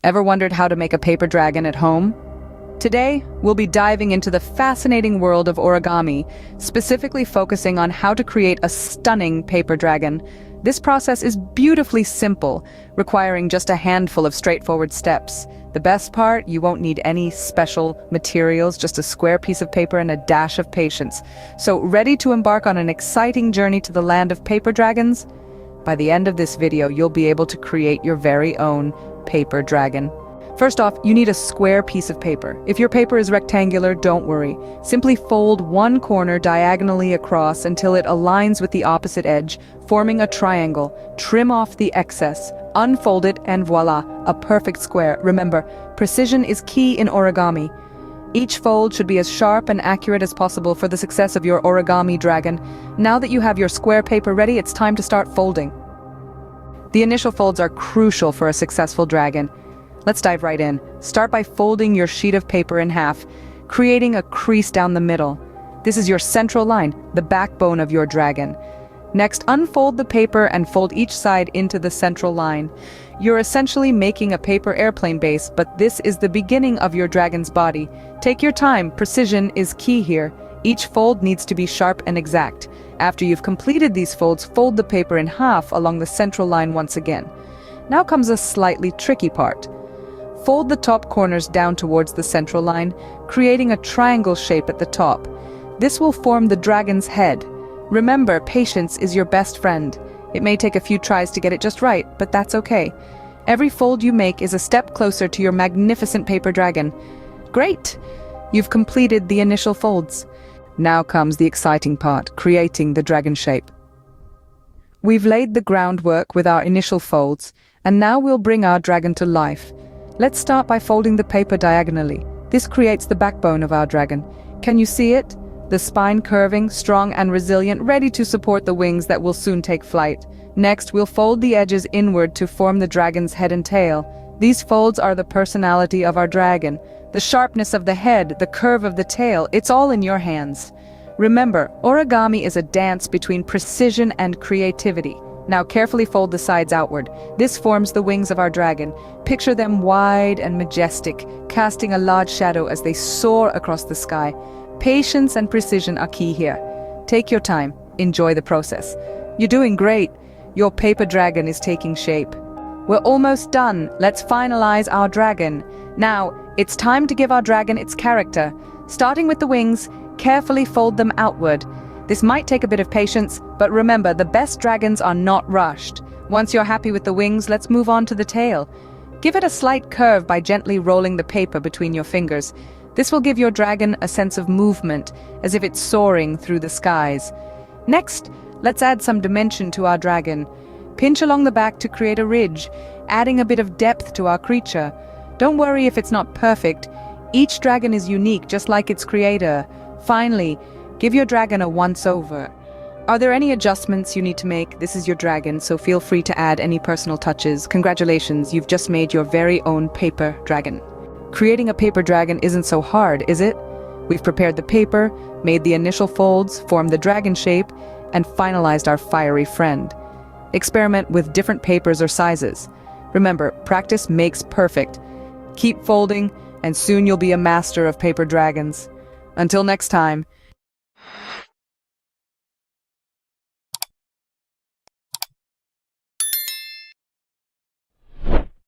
Ever wondered how to make a paper dragon at home? Today, we'll be diving into the fascinating world of origami, specifically focusing on how to create a stunning paper dragon. This process is beautifully simple, requiring just a handful of straightforward steps. The best part, you won't need any special materials, just a square piece of paper and a dash of patience. So, ready to embark on an exciting journey to the land of paper dragons? By the end of this video, you'll be able to create your very own paper dragon. First off, you need a square piece of paper. If your paper is rectangular, don't worry. Simply fold one corner diagonally across until it aligns with the opposite edge, forming a triangle. Trim off the excess, unfold it, and voila, a perfect square. Remember, precision is key in origami. Each fold should be as sharp and accurate as possible for the success of your origami dragon. Now that you have your square paper ready, it's time to start folding. The initial folds are crucial for a successful dragon. Let's dive right in. Start by folding your sheet of paper in half, creating a crease down the middle. This is your central line, the backbone of your dragon. Next, unfold the paper and fold each side into the central line. You're essentially making a paper airplane base, but this is the beginning of your dragon's body. Take your time, precision is key here. Each fold needs to be sharp and exact. After you've completed these folds, fold the paper in half along the central line once again. Now comes a slightly tricky part. Fold the top corners down towards the central line, creating a triangle shape at the top. This will form the dragon's head. Remember, patience is your best friend. It may take a few tries to get it just right, but that's okay. Every fold you make is a step closer to your magnificent paper dragon. Great! You've completed the initial folds. Now comes the exciting part, creating the dragon shape. We've laid the groundwork with our initial folds, and now we'll bring our dragon to life. Let's start by folding the paper diagonally. This creates the backbone of our dragon. Can you see it? The spine curving, strong and resilient, ready to support the wings that will soon take flight. Next, we'll fold the edges inward to form the dragon's head and tail. These folds are the personality of our dragon. The sharpness of the head, the curve of the tail, it's all in your hands. Remember, origami is a dance between precision and creativity. Now carefully fold the sides outward. This forms the wings of our dragon. Picture them wide and majestic, casting a large shadow as they soar across the sky. Patience and precision are key here. Take your time. Enjoy the process. You're doing great. Your paper dragon is taking shape. We're almost done. Let's finalize our dragon. Now, it's time to give our dragon its character. Starting with the wings, carefully fold them outward. This might take a bit of patience, but remember, the best dragons are not rushed. Once you're happy with the wings, let's move on to the tail. Give it a slight curve by gently rolling the paper between your fingers. This will give your dragon a sense of movement, as if it's soaring through the skies. Next, let's add some dimension to our dragon. Pinch along the back to create a ridge, adding a bit of depth to our creature. Don't worry if it's not perfect. Each dragon is unique, just like its creator. Finally, give your dragon a once-over. Are there any adjustments you need to make? This is your dragon, so feel free to add any personal touches. Congratulations, you've just made your very own paper dragon. Creating a paper dragon isn't so hard, is it? We've prepared the paper, made the initial folds, formed the dragon shape, and finalized our fiery friend. Experiment with different papers or sizes. Remember, practice makes perfect. Keep folding, and soon you'll be a master of paper dragons. Until next time,